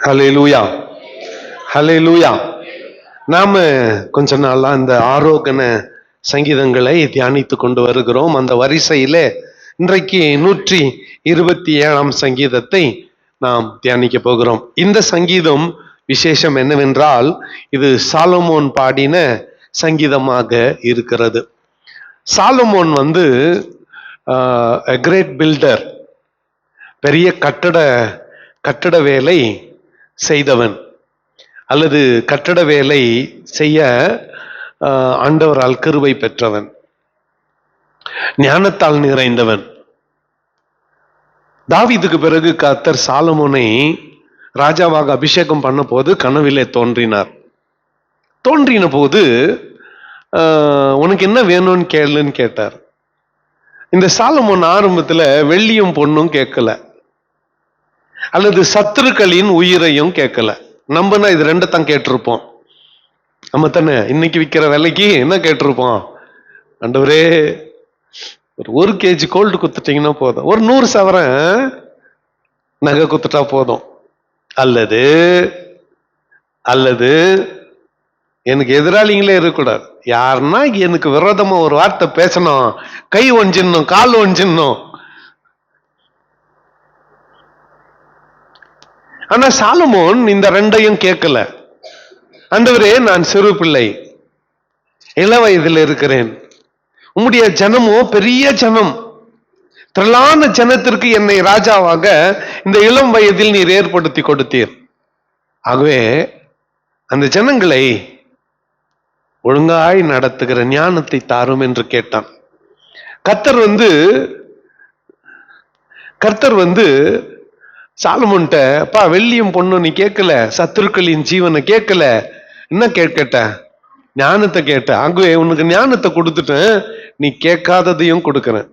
ஹல்லேலூயா, ஹல்லேலூயா. நாம கொஞ்ச நாளா இந்த ஆரோகண சங்கீதங்களை தியானித்து கொண்டு வருகிறோம். அந்த வரிசையில இன்றைக்கு 127ஆம் சங்கீதத்தை நாம் தியானிக்க போகிறோம். இந்த சங்கீதம் விசேஷம் என்னவென்றால், இது சாலமோன் பாடின சங்கீதமாக இருக்கிறது. சாலமோன் a great builder, பெரிய கட்டட வேலை செய்தவன், அல்லது கட்டட வேலை செய்ய ஆண்டவரால் கிருபை பெற்றவன், ஞானத்தால் நிறைந்தவன். தாவீதுக்கு பிறகு கர்த்தர் சாலமோனை ராஜாவாக அபிஷேகம் பண்ண போது கனவிலே தோன்றினார். தோன்றின போது உனக்கு என்ன வேணும்னு கேளுன்னு கேட்டார். இந்த சாலமோன் ஆரம்பத்துல வெள்ளியும் பொண்ணும் கேட்கல, அல்லது சத்துருக்களின் உயிரையும் கேட்கல. நம்பனா இது ரெண்டத்தான் கேட்டிருப்போம். நம்ம தானே இன்னைக்கு விற்கிற விலைக்கு என்ன கேட்டிருப்போம்? ஆண்டவரே, ஒரு கேஜி கோல்டு குத்துட்டீங்கன்னா போதும், ஒரு 100 சவரன் நகை குத்துட்டா போதும், அல்லது எனக்கு எதிராளிங்களே இருக்கக்கூடாது, யாருன்னா எனக்கு விரோதமா ஒரு வார்த்தை பேசணும், கை ஒஞ்சிடணும், கால் ஒஞ்சிடணும். ஆனா சாலமோன் இந்த ரெண்டையும் கேட்கல. ஆண்டவரே, நான் சிறு பிள்ளை, இள வயதில் இருக்கிறேன், உம்முடைய ஜனமோ பெரிய ஜனம், திரளான ஜனத்திற்கு என்னை ராஜாவாக இந்த இளம் வயதில் நீர் ஏற்படுத்தி கொடுத்தீர். ஆகவே அந்த ஜனங்களை ஒழுங்காய் நடத்துகிற ஞானத்தை தாரும் என்று கேட்டான். கர்த்தர் சாலமோன்ட்ட, அப்பா வெள்ளியும் பொண்ணும் நீ கேட்கல, சத்துருக்களின் ஜீவனை கேட்கல, என்ன கேட்ட? ஞானத்தை கேட்ட. ஆகவே உனக்கு ஞானத்தை கொடுத்துட்டேன், நீ கேட்காததையும் கொடுக்கிறேன்.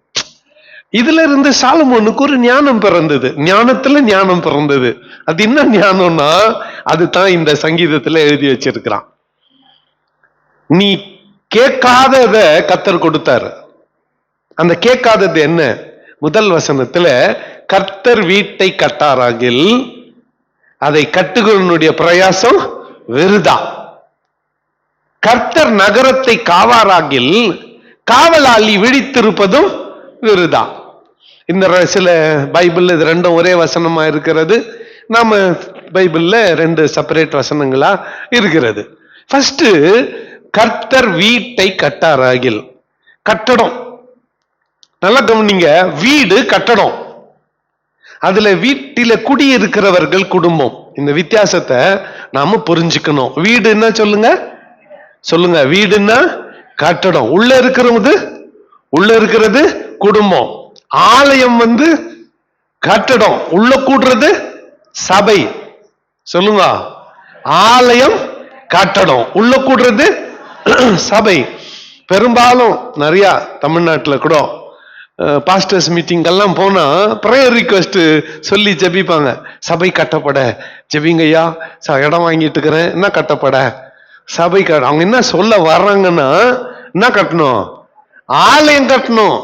இதுல இருந்து சாலமோனுக்கு ஒரு ஞானம் பிறந்தது, ஞானத்துல ஞானம் பிறந்தது. அது என்ன ஞானம்னா, அதுதான் இந்த சங்கீதத்துல எழுதி வச்சிருக்கிறான். நீ கேட்காதத கர்த்தர் கொடுத்தாரு. அந்த கேட்காதது என்ன? முதல் வசனத்துல, கர்த்தர் வீட்டை கட்டாராகில் அதை கட்டுகிறவனுடைய பிரயாசம் வெறுதா, கர்த்தர் நகரத்தை காவாராகில் காவலாளி விழித்திருப்பதும் வெறுதா. இந்த சில பைபிள் இது ரெண்டும் ஒரே வசனமா இருக்கிறது, நாம பைபிள்ல 2 செப்பரேட் வசனங்களா இருக்கிறது. ஃபர்ஸ்ட், கர்த்தர் வீட்டை கட்டாராகில், கட்டடம். நல்லா கவனிங்க, வீடு கட்டடம், அதுல வீட்டில குடியிருக்கிறவர்கள் குடும்பம். இந்த வித்தியாசத்தை நாம புரிஞ்சுக்கணும். வீடுன்னா சொல்லுங்க, வீடுன்னா கட்டடம், உள்ள இருக்கிறது குடும்பம். ஆலயம் கட்டடம், உள்ள கூடுறது சபை. சொல்லுங்க, ஆலயம் கட்டடம், உள்ள கூடுறது சபை. பெரும்பாலும் நிறைய தமிழ்நாட்டுல கூட பாஸ்டர்ஸ் மீட்டிங் எல்லாம் போனா பிரேயர் ரிக்வெஸ்ட் சொல்லி ஜெபிப்பாங்க. சபை கட்டப்பட ஜெபிங்கய்யா, இடம் வாங்கிட்டு இருக்கிறேன், என்ன கட்டப்பட சபை. அவங்க என்ன சொல்ல வர்றாங்கன்னா, என்ன கட்டணும்? ஆலயம் கட்டணும்.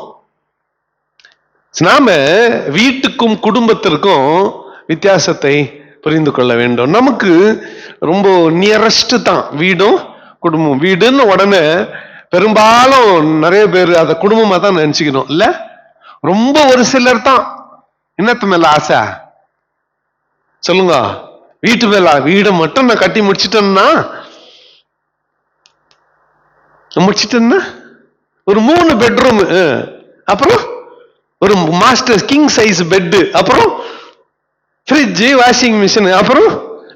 நாம வீட்டுக்கும் குடும்பத்திற்கும் வித்தியாசத்தை புரிந்து கொள்ள வேண்டும். நமக்கு ரொம்ப நியரஸ்ட் தான் வீடும் குடும்பம். வீடுன்னு உடனே பெரும்பாலும் நிறைய பேர் அதை குடும்பமா தான் நினைச்சுக்கணும் இல்ல. ரொம்ப ஒரு சிலர் தான் என்னத்து மேல ஆசை சொல்லுங்க, வீட்டு மேல. வீடை மட்டும் நான் கட்டி முடிச்சிட்டேன்னா ஒரு 3 பெட்ரூம், அப்புறம் ஒரு மாஸ்டர் கிங் சைஸ் பெட், அப்புறம் ஃப்ரிட்ஜ், வாஷிங் மிஷின், அப்புறம்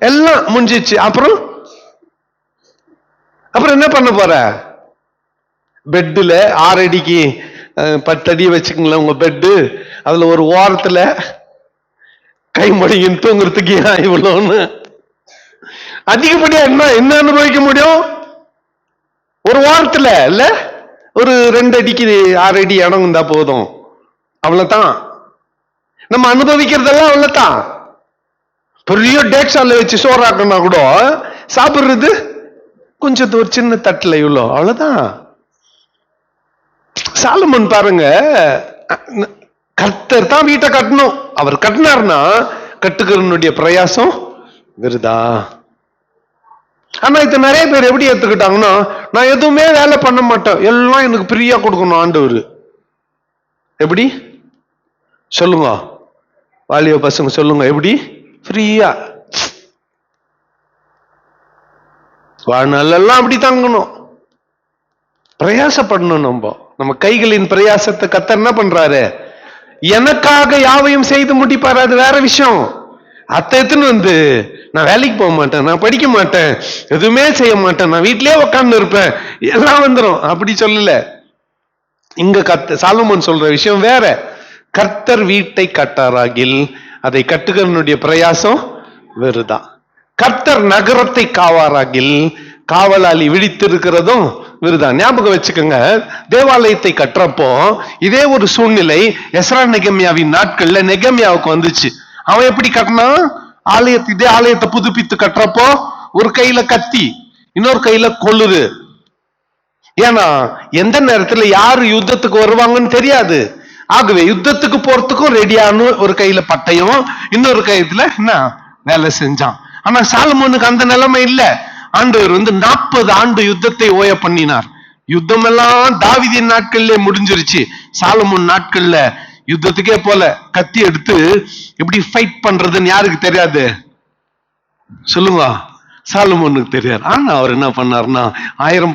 எல்லாம் முடிஞ்சிச்சு. அப்புறம் என்ன பண்ண போற? பெட்டுல 6 அடிக்கு 10 அடி வச்சுக்கங்களேன் உங்க பெட்டு. அதுல ஒரு ஓரத்துல கை மடியும் தூங்குறதுக்கு இவ்வளோன்னு அதிகப்படியா என்ன அனுபவிக்க முடியும்? ஒரு வாரத்துல இல்ல, ஒரு 2 அடிக்கு 6 அடி இடம் இருந்தா போதும், அவ்வளவுதான். நம்ம அனுபவிக்கிறதெல்லாம் அவ்வளவுதான். பெரிய டேக்ஸால வச்சு சோறாக்கணும்னா கூட சாப்பிடுறது கொஞ்சம் ஒரு சின்ன தட்டுல இவ்வளோ, அவ்வளவுதான். சாலமோன் பாருங்க, கர்த்தர் தான் வீட்டை கட்டணும். அவர் கட்டினார்னா கட்டுக்கிறனுடைய பிரயாசம் விருதா. ஆனா இது நிறைய பேர் எப்படி எடுத்துக்கிட்டாங்கன்னா, நான் எதுவுமே வேலை பண்ண மாட்டேன், எல்லாம் எனக்கு ஃப்ரீயா கொடுக்கணும் ஆண்டவர். எப்படி சொல்லுங்க வாலிப பசங்க, சொல்லுங்க எப்படி ஃப்ரீயா? வாழ்நாளெல்லாம் அப்படி தங்கணும், பிரயாசப்படணும். நம்ம கைகளின் பிரயாசத்தை கர்த்தர் என்ன பண்றாரு? எனக்காக யாவையும் செய்து முடிப்பாரு. அது வேற விஷயம். அத்தனை வந்து நான் வேலைக்கு போக மாட்டேன், நான் படிக்க மாட்டேன், எதுவுமே செய்ய மாட்டேன், நான் வீட்லயே உட்கார்ந்து இருப்பேன், எல்லாம் வந்துடும், அப்படி சொல்லல. இங்க சாலமோன் சொல்ற விஷயம் வேற. கர்த்தர் வீட்டை கட்டாராகில் அதை கட்டுகிறனுடைய பிரயாசம் வெறுதான். கர்த்தர் நகரத்தை காவாராகில் காவலாளி விழித்திருக்கிறதும் விருதான். ஞாபகம் வச்சுக்கோங்க, தேவாலயத்தை கட்டுறப்போ இதே ஒரு சூழ்நிலை எஸ்ரா நெகமியாவின் நாட்கள்ல நெகமியாவுக்கு வந்துச்சு. அவன் எப்படி கட்டினான்? இதே ஆலயத்தை புதுப்பித்து கட்டுறப்போ ஒரு கையில கத்தி, இன்னொரு கையில கொள்ளுரு. ஏன்னா எந்த நேரத்துல யாரு யுத்தத்துக்கு வருவாங்கன்னு தெரியாது. ஆகவே யுத்தத்துக்கு போறதுக்கும் ரெடியான ஒரு கையில பட்டயம், இன்னொரு கையத்துல என்ன வேலை செஞ்சான். ஆனா சாலமோனுக்கு அந்த நிலைமை இல்ல. ஆண்டவர் 40 ஆண்டு யுத்தத்தை ஓய பண்ணினார். யுத்தம் எல்லாம் தாவீதின் நாட்கள்ல முடிஞ்சிருச்சு. சாலமோன் நாட்கள்ல யுத்தத்துக்கே போல. கத்தி எடுத்து எப்படி ஃபைட் பண்றதுன்னு யாருக்கு தெரியாது? சொல்லுங்க, சாலமோனுக்கு தெரியாது. ஆனா அவர் என்ன பண்ணார்னா 1000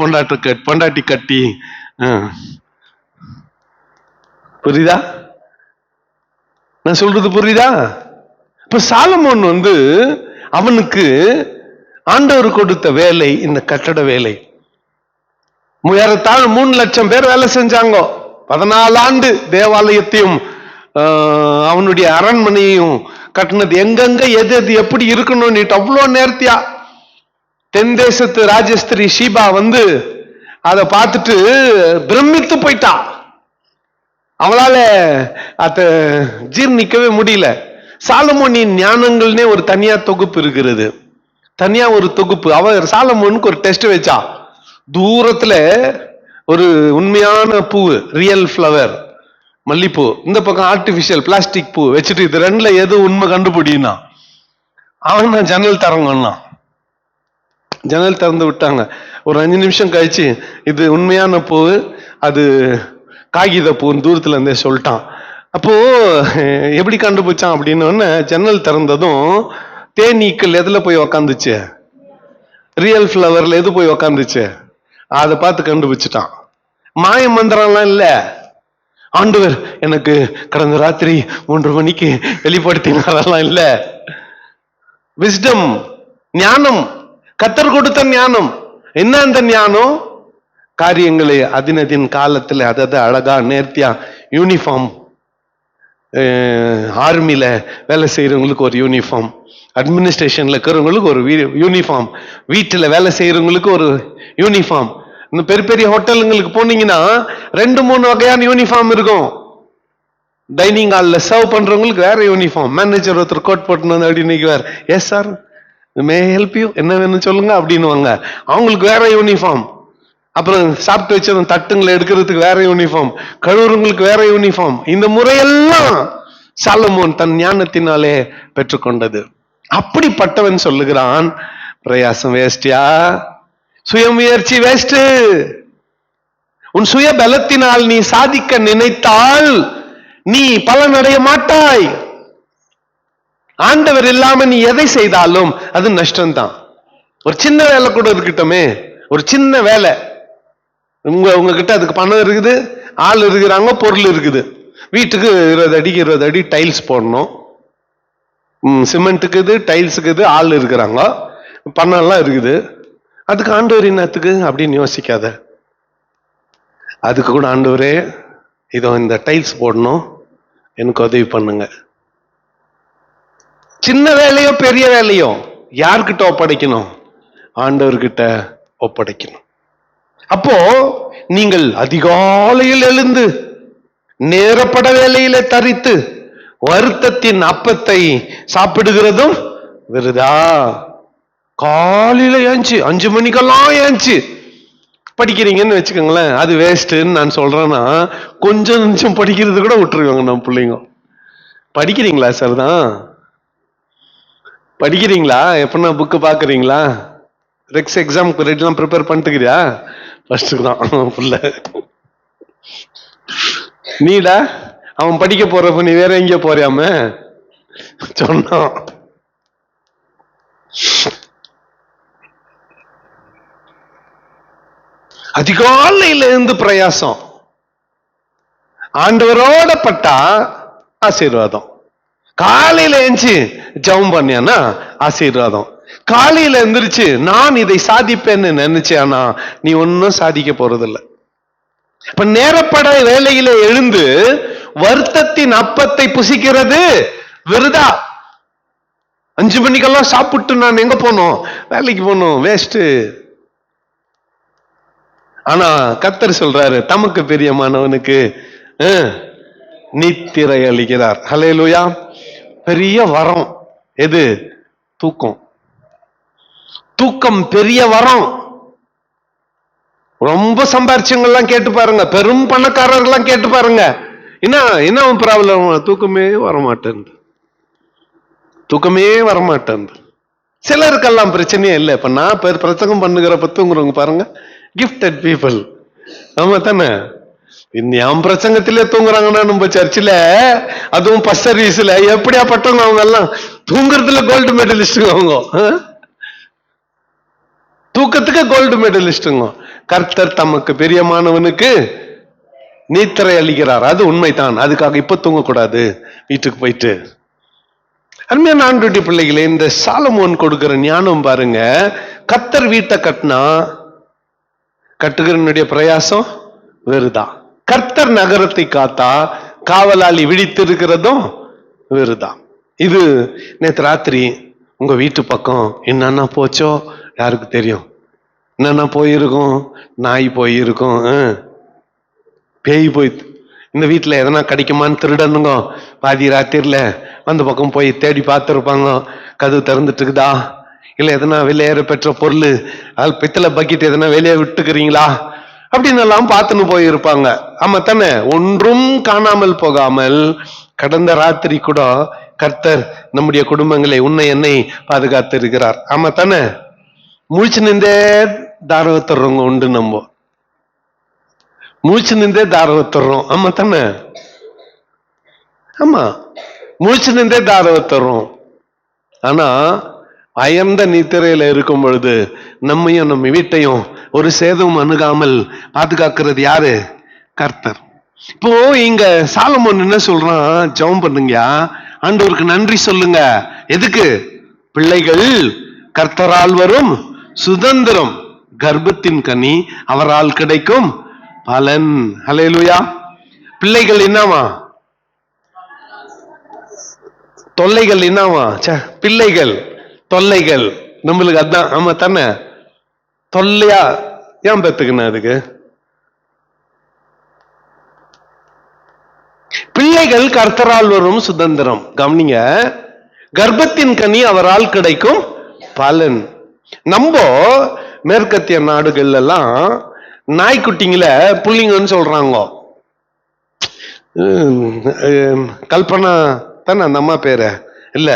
பொண்டாட்டி கட்டி, புரியுதா நான் சொல்றது? புரியுதா? இப்ப சாலமோன் அவனுக்கு ஆண்டவர் கொடுத்த வேலை இந்த கட்டட வேலை. ஏறத்தாழ 3 லட்சம் பேர் வேலை செஞ்சாங்க. 14 ஆண்டு தேவாலயத்தையும் அவனுடைய அரண்மனையும் கட்டினது. எங்கெங்க எது எது எப்படி இருக்கணும் அவ்வளோ நேர்த்தியா. தென் தேசத்து ராஜஸ்திரி ஷீபா அதை பார்த்துட்டு பிரமித்து போயிட்டா. அவளால அத ஜீர்ணிக்கவே முடியல. சாலமோனின் ஞானங்கள்னே ஒரு தனியா தொகுப்பு இருக்கிறது, தனியா ஒரு தொகுப்பு. அவர் சாலமோனுக்கு ஒரு டெஸ்ட் வச்சா. தூரத்துல ஒரு உண்மையான பூ, ரியல் ஃப்ளவர் மல்லிப்பூ, இந்த பக்கம் ஆர்டிபிஷியல் பிளாஸ்டிக் பூ வச்சுட்டு இது ரெண்டுல எது உண்மை கண்டுபிடினா. அவன் நான் ஜன்னல் தரங்கன்னா ஜன்னல் திறந்து விட்டாங்க. ஒரு 5 நிமிஷம் கழிச்சு இது உண்மையான பூ, அது காகித பூன்னு தூரத்துல இருந்தே சொல்லிட்டான். அப்போ எப்படி கண்டுபிடிச்சான் அப்படின்னு ஜன்னல் திறந்ததும் தேனீக்கள் எதுல போய் உக்காந்துச்சு? ரியல் ஃப்ளவர்ல எது போய் உக்காந்துச்சு? அதை பார்த்து கண்டுபிடிச்சிட்டான். மாய மந்திரம்லாம் இல்ல. ஆண்டவர் எனக்கு கடந்த ராத்திரி 3 மணிக்கு வெளிப்படுத்தினாரெல்லாம் இல்ல. விஸ்டம், ஞானம், கர்த்தர் கொடுத்த ஞானம். என்ன அந்த ஞானம்? காரியங்களை அதினதின் காலத்துல அதாவது அழகா நேர்த்தியா யூனிஃபார்ம். ஆர்மியில வேலை செய்யறவங்களுக்கு ஒரு யூனிஃபார்ம், அட்மினிஸ்ட்ரேஷன்ல இருக்கிறவங்களுக்கு ஒரு யூனிஃபார்ம், வீட்டுல வேலை செய்யறவங்களுக்கு ஒரு யூனிஃபார்ம். இன்னும் பெரிய பெரிய ஹோட்டலுங்களுக்கு போனீங்கன்னா 2-3 வகையான யூனிஃபார்ம் இருக்கும். டைனிங் ஹால்ல சர்வ் பண்றவங்களுக்கு வேற யூனிஃபார்ம். மேனேஜர் ஒருத்தர் கோட் போட்டு அப்படின்னு வேற, yes sir may help you, என்ன வேணும்னு சொல்லுங்க அப்படின்னுவாங்க, அவங்களுக்கு வேற யூனிஃபார்ம். அப்புறம் சாப்பிட்டு வச்ச தட்டுங்களை எடுக்கிறதுக்கு வேற யூனிஃபார்ம், கழுவுறவங்களுக்கு வேற யூனிஃபார்ம். இந்த முறையெல்லாம் சாலமோன் தன் ஞானத்தினாலே பெற்றுக்கொண்டது. அப்படிப்பட்டவன் சொல்லுகிறான், பிரயாசம் வேஸ்டியா, சுயமுயற்சி வேஸ்ட். உன் சுய பலத்தினால் நீ சாதிக்க நினைத்தால் நீ பலனடைய மாட்டாய். ஆண்டவர் இல்லாம நீ எதை செய்தாலும் அது நஷ்டம்தான். ஒரு சின்ன வேலை கூட இருக்கட்டுமே, ஒரு சின்ன வேலை, உங்ககிட்ட அதுக்கு பணம் இருக்குது, ஆள் இருக்கிறாங்க, பொருள் இருக்குது. வீட்டுக்கு 20 அடிக்கு 20 அடி டைல்ஸ் போடணும், சிமெண்ட்டுக்கு இது, டைல்ஸுக்கு இது, ஆள் இருக்கிறாங்க, பணம் எல்லாம் இருக்குது. அதுக்கு ஆண்டவர் என்னத்துக்கு அப்படின்னு யோசிக்காத. அதுக்கு கூட ஆண்டவரே இதோ இந்த டைல்ஸ் போடணும், எனக்கு உதவி பண்ணுங்க. சின்ன வேலையோ பெரிய வேலையோ யார்கிட்ட ஒப்படைக்கணும்? ஆண்டவர்கிட்ட ஒப்படைக்கணும். அப்போ நீங்கள் அதிகாலையில் எழுந்து நேரப்பட வேலையில தரித்து வருத்தத்தின் அப்பத்தை சாப்பிடுகிறதும் விருதா. காலையில ஏஞ்சி 5 மணிக்கெல்லாம் ஏஞ்சி படிக்கிறீங்கன்னு வச்சுக்கோங்களேன், அது வேஸ்ட்டுன்னு நான் சொல்றேன்னா கொஞ்சம் நிமிஷம் படிக்கிறது கூட விட்டுருவாங்க நம்ம பிள்ளைங்க. படிக்கிறீங்களா சார் தான்? படிக்கிறீங்களா? எப்படின்னா புக்கு பாக்குறீங்களா? ரெக்ஸ் எக்ஸாமுக்கு ரெடிலாம் ப்ரிப்பேர் பண்ணிட்டுக்கிறியா? ஃபர்ஸ்ட்டுக்கு தான் புள்ள. நீடா அவன் படிக்க போறப்ப நீ வேற எங்க போறியாம சொன்னான். அதிகாலையில இருந்து பிரயாசம், ஆண்டவரோட பட்டா ஆசீர்வாதம். காலையில எழுந்து ஜெபம் பண்ணியானா ஆசீர்வாதம். காலையில எந்திரிச்சு நான் இதை சாதிப்பேன்னு நினைச்சானா நீ ஒன்னும் சாதிக்க போறதில்லை. இப்ப நேரப்பட வேலையில எழுந்து வருத்தத்தின் அப்பத்தை புசிக்கிறது விருதா. 5 மணிக்கெல்லாம் சாப்பிட்டு நான் எங்க போனோம்? வேலைக்கு போனோம், வேஸ்ட். ஆனா கர்த்தர் சொல்றாரு, தமக்கு பிரியமானவனுக்கு நித்திரை அளிக்கிறார். ஹல்லேலூயா. பெரிய வரம் எது? தூக்கம். தூக்கம் பெரிய வரம். ரொம்ப சம்பாரிச்சவங்கெல்லாம் கேட்டு பாருங்க, பெரும் பணக்காரர்கள்லாம் கேட்டு பாருங்க, என்ன ப்ராப்ளம்? தூக்கமே வரமாட்டேன், தூக்கமே வரமாட்டேன். சிலருக்கெல்லாம் பிரச்சனையே இல்லை. இப்ப நான் பிரசங்கம் பண்ணுகிறப்ப தூங்குறவங்க பாருங்க, கிஃப்டட் பீப்புள். ஆமா தானே? என் பிரசங்கத்திலே தூங்குறாங்கன்னா நம்ம சர்ச்சில், அதுவும் பஸ் சர்வீஸ்ல, எப்படியா பட்டவங்க அவங்க எல்லாம் தூங்குறதுல கோல்டு மெடலிஸ்டுங்க. அவங்க தூக்கத்துக்கு கோல்டு மெடலிஸ்டுங்க. கர்த்தர் தமக்கு பிரியமானவனுக்கு நித்திரை அளிக்கிறார். அது உண்மைதான். அதுக்காக இப்ப தூங்கக்கூடாது, வீட்டுக்கு போயிட்டு. அருமையான ஆண்டவருடைய பிள்ளைகளே, இந்த சாலமோன் கொடுக்கிற ஞானம் பாருங்க. கர்த்தர் வீட்டை கட்டினா கட்டுகிறனுடைய பிரயாசம் வெறுதான். கர்த்தர் நகரத்தை காத்தா காவலாளி விழித்திருக்கிறதும் வெறுதான். இது நேற்று ராத்திரி உங்க வீட்டு பக்கம் என்னன்னா போச்சோ யாருக்கு தெரியும்? என்னன்னா போயிருக்கும், நாய் போயிருக்கும், பேய் போய் இந்த வீட்டுல எதனா கிடைக்குமான்னு திருடனுங்க பாதி ராத்திரில அந்த பக்கம் போய் தேடி பார்த்துருப்பாங்க. கதவு திறந்துட்டு இருக்குதா, இல்ல எதனா வெளியேற பெற்ற பொருள், அது பித்தளை பக்கெட் எதனா வெளியே விட்டுக்கிறீங்களா அப்படின்னு எல்லாம் பார்த்துன்னு போயிருப்பாங்க. ஆமா தானே? ஒன்றும் காணாமல் போகாமல் கடந்த ராத்திரி கூட கர்த்தர் நம்முடைய குடும்பங்களை, உன்னை என்னை பாதுகாத்து இருக்கிறார். ஆமா தானே? முழிச்சு நின்றே தாரவத்துறவங்க உண்டு. நம்ம முழிச்சு நின்றே தாரவத்துறோம். ஆமா தானே? ஆமா, முழிச்சு நின்றே தாரவத்துறோம். ஆனா அயர்ந்த நித்திரையில இருக்கும் பொழுது நம்மையும் நம்ம வீட்டையும் ஒரு சேதம் அணுகாமல் பாதுகாக்கிறது யாரு? கர்த்தர். இப்போ இங்க சாலமோன் என்ன சொல்றான்? ஜெபம் பண்ணுங்க, ஆண்டவருக்கு நன்றி சொல்லுங்க. எதுக்கு? பிள்ளைகள் கர்த்தரால் வரும் சுதந்திரம், கர்ப்பத்தின் கனி அவரால் கிடைக்கும் பலன். ஹல்லேலூயா. பிள்ளைகள் என்னவா? தொல்லைகள் என்னவா? பிள்ளைகள் தொல்லைகள் நம்மளுக்கு அதான். ஆமா தானே? தொல்லையா ஏன் பெத்துக்கணும்? அதுக்கு பிள்ளைகள் கர்த்தரால் வரும் சுதந்திரம். கவனிங்க, கர்ப்பத்தின் கனி அவரால் கிடைக்கும் பலன். நம்ம மேற்கத்திய நாடுகள் எல்லாம் நாய்க்குட்டிங்கள புள்ளிங்கன்னு சொல்றாங்க. கல்பனா தானே அந்த அம்மா பேரு? இல்ல,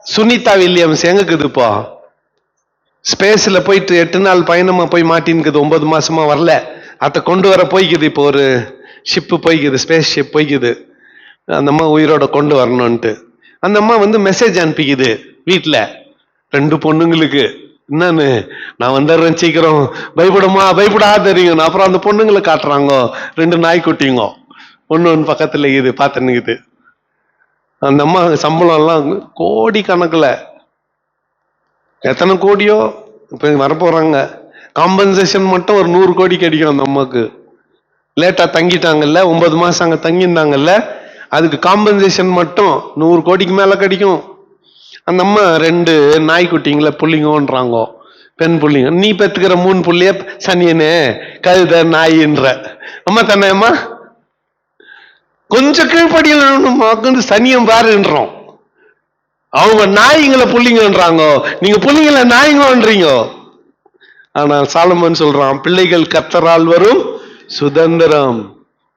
சுனிதா வில்லியம்ஸ் எங்கக்குதுப்போ? ஸ்பேஸ்ல போயிட்டு 8 நாள் பயணமா போய் மாட்டின்னுக்குது. 9 மாசமா வரல. அதை கொண்டு வர போய்க்குது. இப்போ ஒரு ஷிப்பு போய்க்குது, ஸ்பேஸ் ஷிப் போய்க்குது. அந்த அம்மா உயிரோட கொண்டு வரணும்ட்டு அந்த அம்மா மெசேஜ் அனுப்பிக்குது வீட்டுல 2 பொண்ணுங்களுக்கு. என்னன்னு? நான் வந்துடுறேன் சீக்கிரம், பயப்படமா பயப்படா தெரியும். அப்புறம் அந்த பொண்ணுங்களை காட்டுறாங்க, 2 நாய்க்குட்டிங்க, ஒண்ணு பக்கத்துல இது பார்த்துன்னுக்குது. அந்த அம்மா சம்பளம் எல்லாம் கோடி கணக்குல, எத்தனை கோடியோ இப்ப வரப்போறாங்க. காம்பன்சேஷன் மட்டும் ஒரு 100 கோடி கிடைக்கும் அந்த அம்மாக்கு. லேட்டா தங்கிட்டாங்கல்ல, 9 மாசம் அங்க தங்கியிருந்தாங்கல்ல, அதுக்கு காம்பன்சேஷன் மட்டும் 100 கோடிக்கு மேல கிடைக்கும். அந்த அம்மா 2 நாய்க்குட்டிங்கள புள்ளிங்கன்றாங்க, பெண் புள்ளிங்க. நீ பெத்துக்கிற 3 புள்ளிய சனியனே கழுத நாயின்ற அம்மா தானே? அம்மா கொஞ்சம் கீழ்படியில் சனியம் பாருன்றோம். அவங்க நாய்ங்களை புள்ளிங்கன்றாங்க, நீங்க புள்ளிங்கள நாய்ங்கன்றீங்க. ஆனால் சாலமோன் சொல்றான், பிள்ளைகள் கர்த்தரால் வரும் சுதந்திரம்,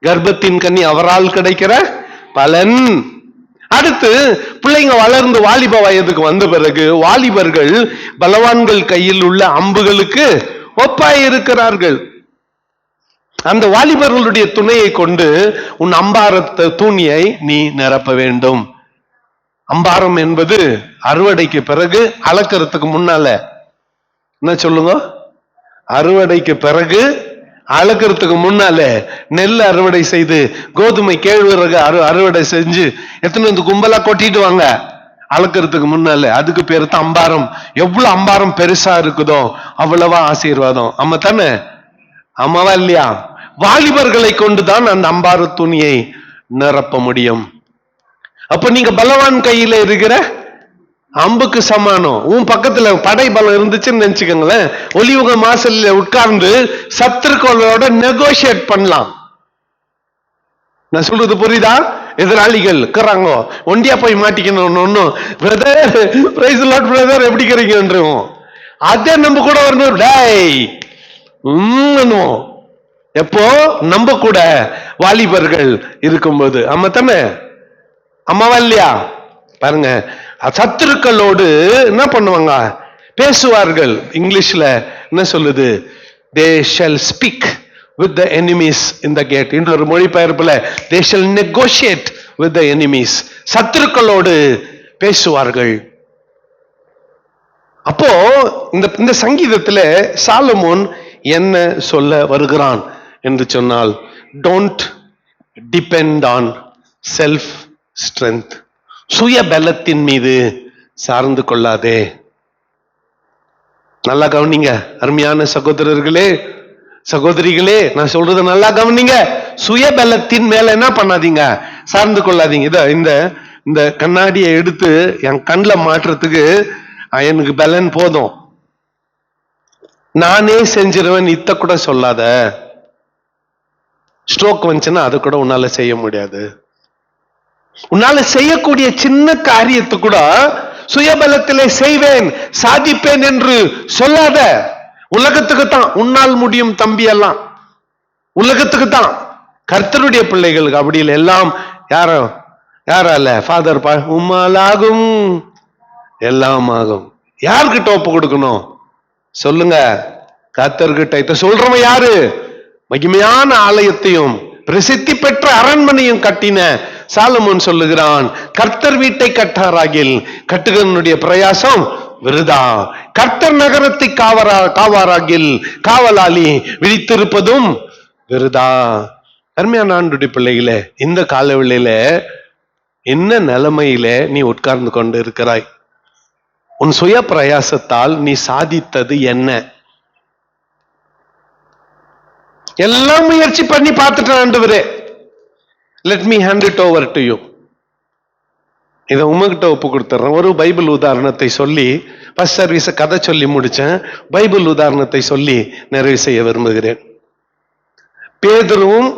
கர்ப்பத்தின் கனி அவரால் கிடைக்கிற பலன். அடுத்து பிள்ளைங்க வளர்ந்து வாலிப வயதுக்கு வந்த பிறகு வாலிபர்கள் பலவான்கள் கையில் உள்ள அம்புகளுக்கு ஒப்பாய் இருக்கிறார்கள். அந்த வாலிபர்களுடைய துணையை கொண்டு உன் அம்பாரத்தை தூணியை நீ நிரப்ப வேண்டும். அம்பாரம் என்பது அறுவடைக்கு பிறகு அளக்கிறதுக்கு முன்னால, என்ன சொல்லுங்க, அறுவடைக்கு பிறகு அளக்கிறதுக்கு முன்னால நெல் அறுவடை செய்து கோதுமை கேழ்வரகு அறுவடை செஞ்சு எத்தனை வந்து கும்பலா கொட்டிட்டு வாங்க அளக்கிறதுக்கு முன்னால. அதுக்கு பேரு தான் அம்பாரம். எவ்வளவு அம்பாரம் பெருசா இருக்குதோ அவ்வளவா ஆசீர்வாதம். ஆமா தானே? ஆமாவா இல்லையா? வாலிபர்களை கொண்டுதான் அந்த அம்பார துணியை நிரப்ப முடியும். அப்ப நீங்க பலவான் கையில இருக்கிற அம்புக்கு சமானம். உன் பக்கத்துல படை பலம் இருந்துச்சுன்னு நினைச்சுக்கோங்களேன், ஒலிவுக மாசல்ல உட்கார்ந்து சத்துருக்களோட நெகோசியேட் பண்ணலாம். நான் சொல்றது புரியுதா? எதிராளிகள் இருக்கிறாங்க, ஒண்டியா போய் மாட்டிக்கணும், பிரதர் பிரைஸ் லார்ட் பிரதர் எப்படி இருக்கிறீங்கன்றோம். அதே நம்ம கூட வரணும், டேய் எப்போ நம்ம கூட வாலிபர்கள் இருக்கும்போது. ஆமா தானே? அம்மாவா இல்லையா? பாருங்க, சத்துருக்களோடு என்ன பண்ணுவாங்க, பேசுவார்கள். இங்கிலீஷ்ல என்ன சொல்லுது, they shall speak with the enemies in the gate. இன்னொரு மொழிபெயர்ப்புல they shall negotiate with the enemies. சத்துருக்களோடு பேசுவார்கள். அப்போ இந்த சங்கீதத்துல சாலமோன் என்ன சொல்ல வருகிறான் என்று சொன்னால், don't depend on self strength. சுய பலத்தின் மீது சார்ந்து கொள்ளாதே. நல்லா கவனிங்க அருமையான சகோதரர்களே, சகோதரிகளே, நான் சொல்றது நல்லா கவனிங்க. சுய பலத்தின் மேல என்ன பண்ணாதீங்க, சார்ந்து கொள்ளாதீங்க. இந்த கண்ணாடியை எடுத்து என் கண்ணில் மாற்றுறதுக்கு எனக்கு பலன் போதும், நானே செஞ்சிருவேன், இத்த கூட சொல்லாத. ஸ்ட்ரோக் வந்துச்சுன்னா அது கூட உன்னால செய்ய முடியாது. உன்னால செய்யக்கூடிய சின்ன காரியத்தை கூட சுயபலத்திலே செய்வேன், சாதிப்பேன் என்று சொல்லாத. உலகத்துக்கு தான் உன்னால் முடியும் தம்பி, எல்லாம் உலகத்துக்கு தான். கர்த்தருடைய பிள்ளைகளுக்கு அப்படி இல்லை. எல்லாம் யாரால? ஃபாதர் உம்மாலாகும் எல்லாம் ஆகும். யாருக்கிட்ட ஒப்பு கொடுக்கணும் சொல்லுங்க? கர்த்தர்கிட்ட. சொல்றவன் யாரு? மகிமையான ஆலயத்தையும் பிரசித்தி பெற்ற அரண்மனையும் கட்டின சாலமோன் சொல்லுகிறான், கர்த்தர் வீட்டை கட்டாராகில் கட்டுகனுடைய பிரயாசம் விருதா, கர்த்தர் நகரத்தை காவாராகில் காவலாளி விழித்திருப்பதும் விருதா. அருமையான ஆண்டுடைய பிள்ளைகளே, இந்த காலவெளியில என்ன நிலைமையில நீ உட்கார்ந்து கொண்டு இருக்கிறாய்? உன் சுய பிரயாசத்தால் நீ சாதித்தது என்ன? எல்லாம் முயற்சி பண்ணி பார்த்துட்டேன் ஆண்டவரே, let me hand it over to you. இதை உங்ககிட்ட ஒப்பு கொடுத்துறேன். ஒரு பைபிள் உதாரணத்தை சொல்லி ஃபர்ஸ்ட் சர்வீஸ கதை சொல்லி முடிச்சேன். பைபிள் உதாரணத்தை சொல்லி நிறைவு செய்ய விரும்புகிறேன். பேதுருவும்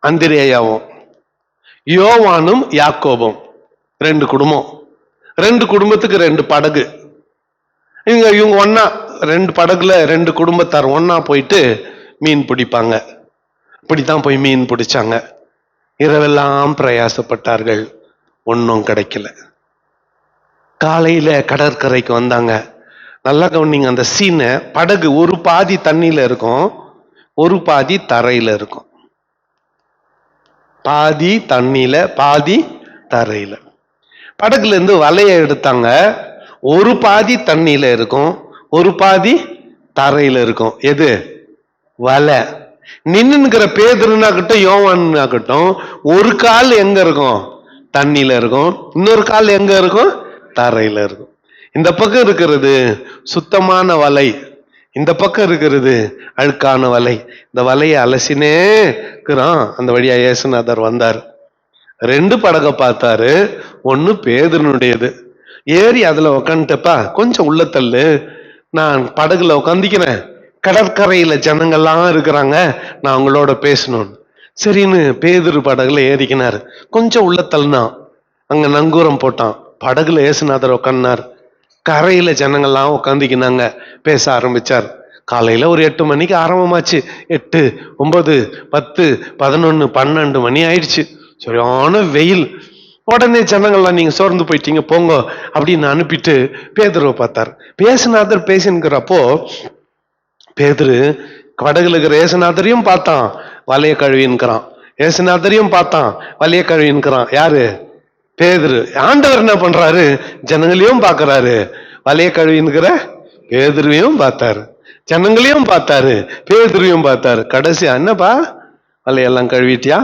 அந்திரேயாவும், யோவானும் யாக்கோபும், ரெண்டு குடும்பம். ரெண்டு குடும்பத்துக்கு ரெண்டு படகு. இவங்க ஒன்னா, ரெண்டு படகுல ரெண்டு குடும்பத்தார் ஒன்னா போயிட்டு மீன் பிடிப்பாங்க. இப்படித்தான் போய் மீன் பிடிச்சாங்க. இரவெல்லாம் பிரயாசப்பட்டார்கள், ஒன்னும் கிடைக்கல. காலையில கடற்கரைக்கு வந்தாங்க. நல்லா கவனிங்க அந்த சீனை. படகு ஒரு பாதி தண்ணியில இருக்கும், ஒரு பாதி தரையில இருக்கும். பாதி தண்ணியில பாதி தரையில. படகுல இருந்து வலைய எடுத்தாங்க. ஒரு பாதி தண்ணியில இருக்கும், ஒரு பாதி தரையில இருக்கும். எது? வலை. நின்னுங்கிற பேதுருனாகட்டும் யோவானாகட்டும், ஒரு கால் எங்க இருக்கும்? தண்ணியில இருக்கும், இன்னொரு கால் எங்க இருக்கும்? தரையில இருக்கும். இந்த பக்கம் இருக்கிறது சுத்தமான வலை, இந்த பக்கம் இருக்கிறது அழுக்கான வலை. இந்த வலையை அலசினே இருக்கிறான். அந்த வழியா இயேசுநாதர் வந்தார். ரெண்டு படகை பார்த்தாரு. ஒன்னு பேதுருனுடையது. ஏறி அதுல உக்காந்துட்டப்பா, கொஞ்சம் உள்ள தள்ளு, நான் படகுல உக்காந்திக்கிறேன், கடற்கரையில ஜனங்கள்லாம் இருக்கிறாங்க, நான் அவங்களோட பேசணும். சரின்னு பேதுரு படகுல ஏறிக்கினார். கொஞ்சம் உள்ள தள்ளினா அங்க நங்கூரம் போட்டான். படகுல இயேசுநாதர் உட்கார்ந்தார். கரையில ஜனங்கள்லாம் உட்காந்துக்கினாங்க, பேச ஆரம்பிச்சார். காலையில ஒரு 8 மணிக்கு ஆரம்பமாச்சு. 8, 9, 10, 11, 12 மணி ஆயிடுச்சு. சரியான வெயில். உடனே ஜனங்கள்லாம் நீங்க சோர்ந்து போயிட்டீங்க போங்க அப்படின்னு அனுப்பிட்டு பேதுருவை பார்த்தார். பேசுநாதர் பேசின்கிறப்போ பேதுரு படகுல இருக்கிற ஏசுநாதரையும் பார்த்தான், வலைய கழுவின்கிறான். ஏசுநாதரையும் பார்த்தான், வலைய கழுவின்கிறான். யாரு? பேதுரு. ஆண்டவர் என்ன பண்றாரு? ஜனங்களையும் பார்க்கறாரு, வலைய கழுவின்கிற பேதுருவையும் பார்த்தாரு, ஜனங்களையும் பார்த்தாரு, பேதுருவையும் பார்த்தாரு. கடைசியா என்னப்பா வலையெல்லாம் கழுவிட்டியா?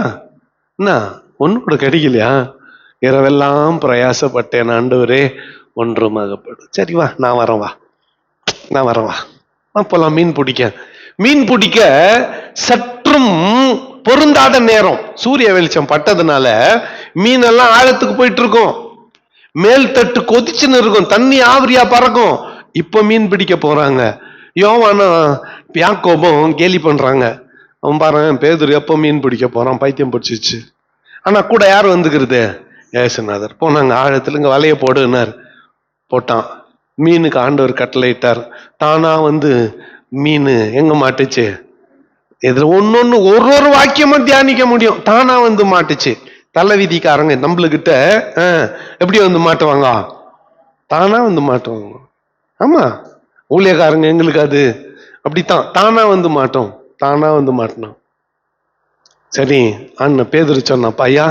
என்ன ஒண்ணு கூட கிடைக்கலையா? இரவெல்லாம் பிரயாசப்பட்டேன் ஆண்டவரே, ஒன்றுமாகப்படும். சரி வா, நான் வரேன், வா நான் வரேன், வா அப்பெல்லாம் மீன் பிடிக்க. மீன் பிடிக்க சற்றும் பொருந்தாத நேரம். சூரிய வெளிச்சம் பட்டதுனால மீனெல்லாம் ஆழத்துக்கு போயிட்டு இருக்கும், மேல் தட்டு கொதிச்சுன்னு இருக்கும், தண்ணி ஆவிரியா பறக்கும். இப்ப மீன் பிடிக்க போறாங்க. யோவானும் யாக்கோபும் கேலி பண்றாங்க. அவன் பாரு பேதுரு எப்ப மீன் பிடிக்க போறான், பைத்தியம் பிடிச்சிச்சு. ஆனா கூட யார் வந்துக்கிறது? ஏசுநாதர். போனாங்க ஆழத்துல, இங்க வலைய போடுனார். போட்டான். மீனுக்கு ஆண்டவர் கட்டளை இட்டார். தானா வந்து மீன் எங்க மாட்டுச்சு? இதுல ஒன்னொன்னு ஒரு வாக்கியமும் தியானிக்க முடியும். தானா வந்து மாட்டுச்சு. தலை விதிக்காரங்க நம்மளுக்கிட்ட எப்படி வந்து மாட்டுவாங்க? தானா வந்து மாட்டுவாங்க. ஆமா, ஊழியக்காரங்க எங்களுக்கு அது அப்படித்தான், தானா வந்து மாட்டோம், தானா வந்து மாட்டணும். சரி அண்ணன் பேதுரு சொன்னா, பையா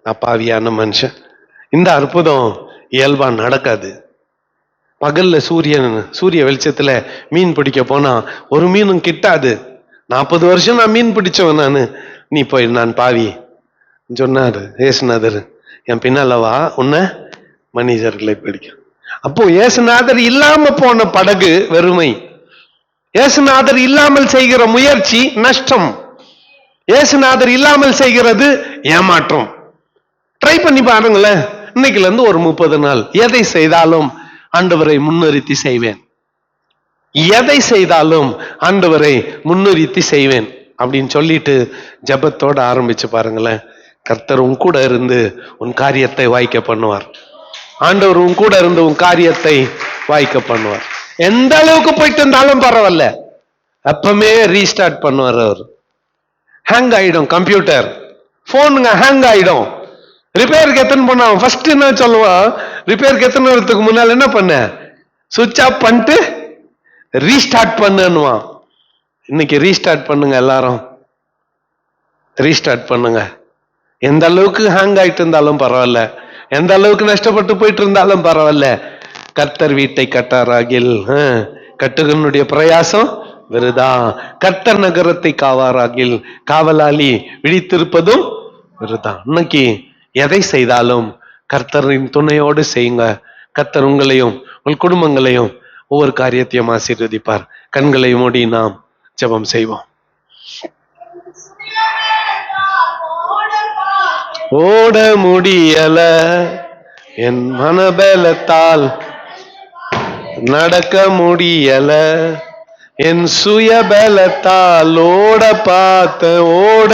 நான் பாவியான மனுஷன், இந்த அற்புதம் இயல்பா நடக்காது. பகல்ல சூரிய வெளிச்சத்துல மீன் பிடிக்க போனா ஒரு மீனும் கிட்டாது. 40 வருஷம் நான் மீன் பிடிச்சவன் நானு, நீ போய் நான் பாவி சொன்னாரு ஏசுநாதர். என் பின்னாலவா உன்னை மனிதர்களை பிடிக்க. அப்போ ஏசுநாதர் இல்லாம போன படகு வெறுமை, ஏசுநாதர் இல்லாமல் செய்கிற முயற்சி நஷ்டம், ஏசுநாதர் இல்லாமல் செய்கிறது ஏமாற்றம். ட்ரை பண்ணி பாருங்களேன். இன்னைக்குல இருந்து ஒரு 30 நாள் எதை செய்தாலும் ஆண்டவரை முன்னிறுத்தி செய்வேன், எதை செய்தாலும் ஆண்டவரை முன்னிறுத்தி செய்வேன் அப்படின்னு சொல்லிட்டு ஜெபத்தோட ஆரம்பிச்சு பாருங்களேன். கர்த்தர் உன் கூட இருந்து உன் காரியத்தை வாய்க்க பண்ணுவார். ஆண்டவர் உன் கூட இருந்து உன் காரியத்தை வாய்க்க பண்ணுவார். எந்த அளவுக்கு போயிட்டு இருந்தாலும் பரவாயில்ல, அப்பமே ரீஸ்டார்ட் பண்ணுவார் அவர். ஹேங் ஆயிடும் கம்ப்யூட்டர், போனுங்க ஹேங் ஆயிடும். ரிப்பேருக்கு எத்தனை பண்ண ஃபர்ஸ்ட் என்ன சொல்லுவான்? ரிப்பேருக்கு எத்தனை வரதுக்கு முன்னால என்ன பண்ண? சுவிட்ச் ஆஃப் பண்ணிட்டு ரீஸ்டார்ட் பண்ணுவான். இன்னைக்கு ரீஸ்டார்ட் பண்ணுங்க, எல்லாரும் ரீஸ்டார்ட் பண்ணுங்க. எந்த அளவுக்கு ஹேங் ஆயிட்டு இருந்தாலும் பரவாயில்ல, எந்த அளவுக்கு நஷ்டப்பட்டு போயிட்டு இருந்தாலும் பரவாயில்ல, கர்த்தர் வீட்டை கட்டாராகில் கட்டுகனுடைய பிரயாசம் விருதா. கர்த்தர் நகரத்தை காவாராகில் காவலாளி விழித்திருப்பதும் விருதா. இன்னைக்கு எதை செய்தாலும் கர்த்தரின் துணையோடு செய்யுங்க. கர்த்தர் உங்களையும் உங்கள் குடும்பங்களையும் ஒவ்வொரு காரியத்தையும் ஆசீர்வதிப்பார். கண்களை மூடி நாம் ஜெபம் செய்வோம். ஓட முடியல என் மனபலத்தால், நடக்க முடியல என் சுய பலத்தால், ஓட பார்த்த ஓட